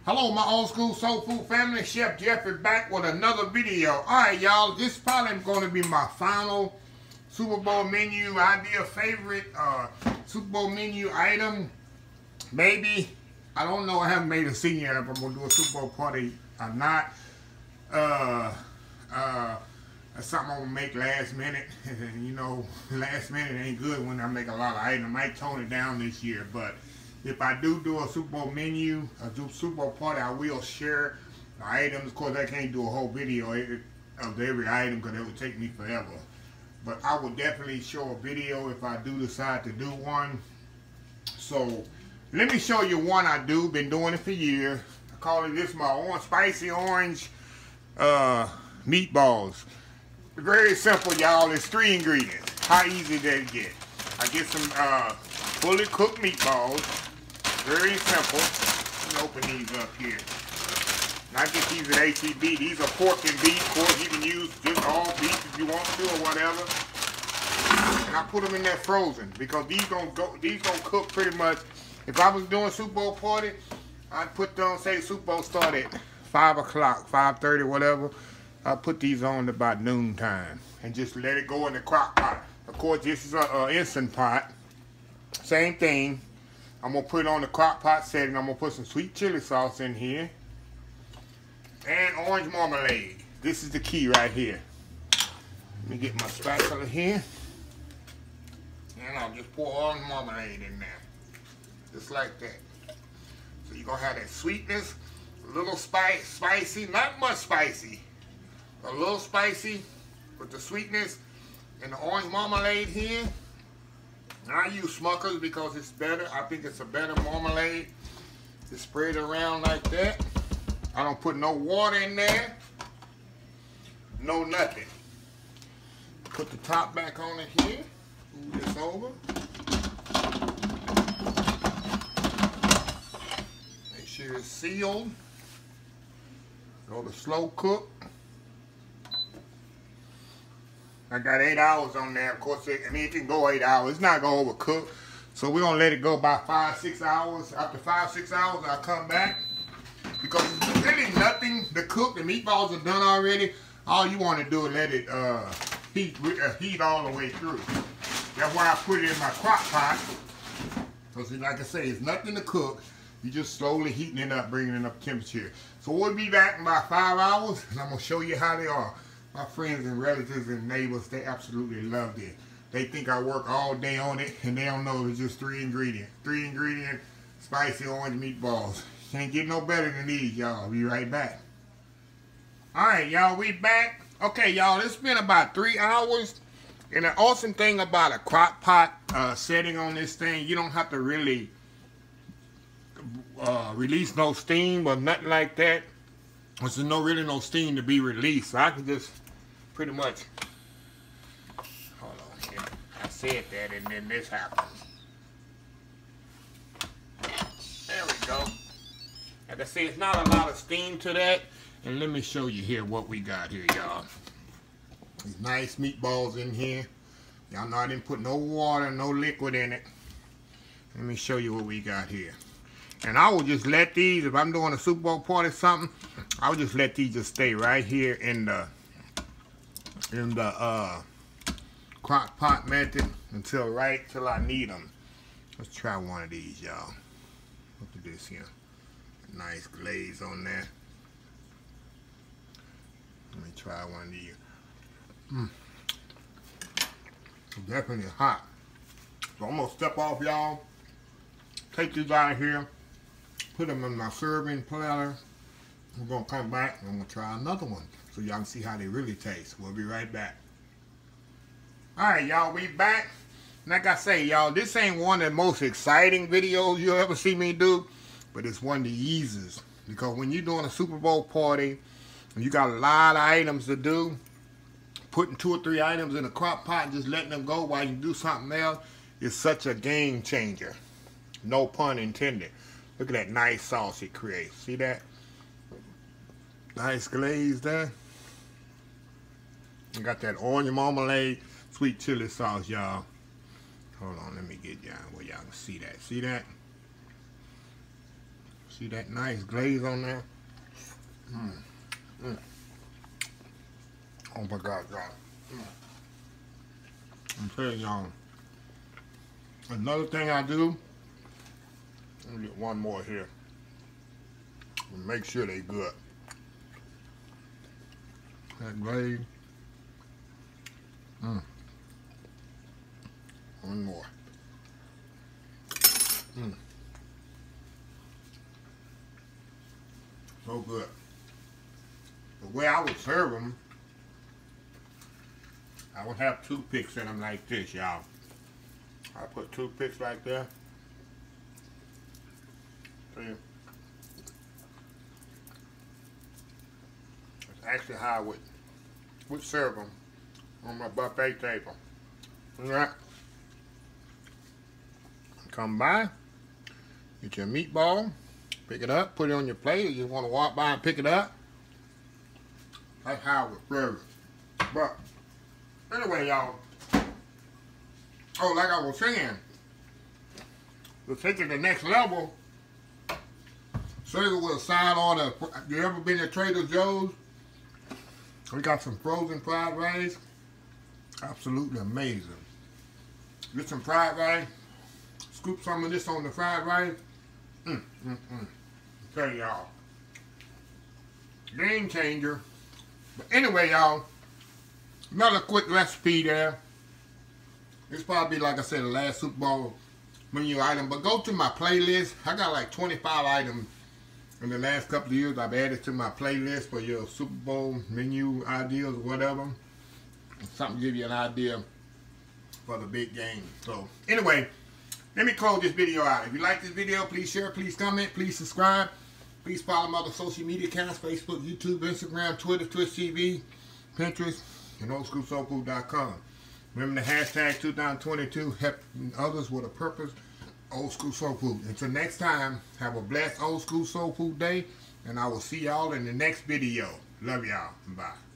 Hello, my old school soul food family. Chef Jeff is back with another video. Alright, y'all, this is probably going to be my final Super Bowl menu idea, favorite Super Bowl menu item. Maybe, I don't know, I haven't made a scene yet if I'm going to do a Super Bowl party or not. That's something I'm going to make last minute. You know, last minute ain't good when I make a lot of items. I might tone it down this year, but if I do a Super Bowl menu, a Super Bowl party, I will share the items. Of course, I can't do a whole video of every item because it would take me forever. But I will definitely show a video if I do decide to do one. So, let me show you one I do. Been doing it for years. I call it this my spicy orange meatballs. Very simple, y'all. It's 3 ingredients. How easy did it get? I get some fully cooked meatballs. Very simple. Let me open these up here. And I get these at HEB. These are pork and beef. Of course, you can use just all beef if you want to or whatever. And I put them in there frozen because these gonna cook pretty much. If I was doing a Super Bowl party, I'd put them, say Super Bowl start at 5 o'clock, 5:30, whatever. I put these on about noon time and just let it go in the crock pot. Of course, this is an instant pot. Same thing. I'm going to put it on the crock pot setting. I'm going to put some sweet chili sauce in here. And orange marmalade. This is the key right here. Let me get my spatula here. And I'll just pour orange marmalade in there. Just like that. So you're going to have that sweetness, a little spicy, not much spicy. A little spicy with the sweetness and the orange marmalade here. And I use Smuckers because it's better. I think it's a better marmalade. Just spread it around like that. I don't put no water in there. No nothing. Put the top back on it here. Move this over. Make sure it's sealed. Go to slow cook. I got 8 hours on there. Of course, it can go 8 hours. It's not going to overcook. So we're going to let it go about 5-6 hours. After 5-6 hours, I'll come back. Because there's really nothing to cook. The meatballs are done already. All you want to do is let it heat all the way through. That's why I put it in my crock pot. Because like I say, it's nothing to cook. You're just slowly heating it up, bringing it up temperature. So we'll be back in about 5 hours. And I'm going to show you how they are. My friends and relatives and neighbors, they absolutely loved it. They think I work all day on it, and they don't know it's just 3 ingredients. 3 ingredient spicy orange meatballs. Can't get no better than these, y'all. I'll be right back. Alright, y'all, we back. Okay, y'all, it's been about 3 hours. And the awesome thing about a crock pot setting on this thing, you don't have to really release no steam or nothing like that. There's really no steam to be released. So I can just pretty much, hold on here. I said that and then this happens. There we go. Like I say, it's not a lot of steam to that. And let me show you here what we got here, y'all. These nice meatballs in here. Y'all know I didn't put no water, no liquid in it. Let me show you what we got here. And I will just let these, if I'm doing a Super Bowl party or something, I would just let these just stay right here in the crock pot method until I need them. Let's try one of these, y'all. Look at this here. Nice glaze on there. Let me try one of these. Definitely hot. So I'm gonna step off, y'all. Take these out of here. Put them in my serving platter. We're going to come back and I'm going to try another one so y'all can see how they really taste. We'll be right back. Alright, y'all, we back. Like I say, y'all, this ain't one of the most exciting videos you'll ever see me do, but it's one of the easiest. Because when you're doing a Super Bowl party and you got a lot of items to do, putting 2 or 3 items in a crock pot and just letting them go while you do something else is such a game changer. No pun intended. Look at that nice sauce it creates. See that? Nice glaze there. You got that orange marmalade, sweet chili sauce, y'all. Hold on, let me get y'all where y'all can see that. See that? See that nice glaze on there? Oh my God, y'all. I'm telling y'all. Another thing I do, let me get one more here. Make sure they good. That glaze. One more. So good. The way I would serve them, I would have toothpicks in them like this, y'all. I put toothpicks right there. See? That's actually how I would serve them on my buffet table. Alright. Come by, get your meatball, pick it up, put it on your plate, or you want to walk by and pick it up. That's how it serves. But anyway, y'all. Oh, like I was saying, to take it to the next level, serve it with a side order. You ever been to Trader Joe's? We got some frozen fried rice. Absolutely amazing. Get some fried rice. Scoop some of this on the fried rice. Tell y'all. Game changer. But anyway, y'all, another quick recipe there. This probably, like I said, the last Super Bowl menu item. But go to my playlist. I got like 25 items in the last couple of years I've added to my playlist for your Super Bowl menu ideas or whatever. Something to give you an idea for the big game. So, anyway, let me close this video out. If you like this video, please share, please comment, please subscribe. Please follow my other social media accounts, Facebook, YouTube, Instagram, Twitter, Twitch TV, Pinterest, and oldschoolsoulfood.com. Remember the hashtag 2022, helping others with a purpose, Old School Soul Food. Until next time, have a blessed Old School Soul Food day, and I will see y'all in the next video. Love y'all. Bye.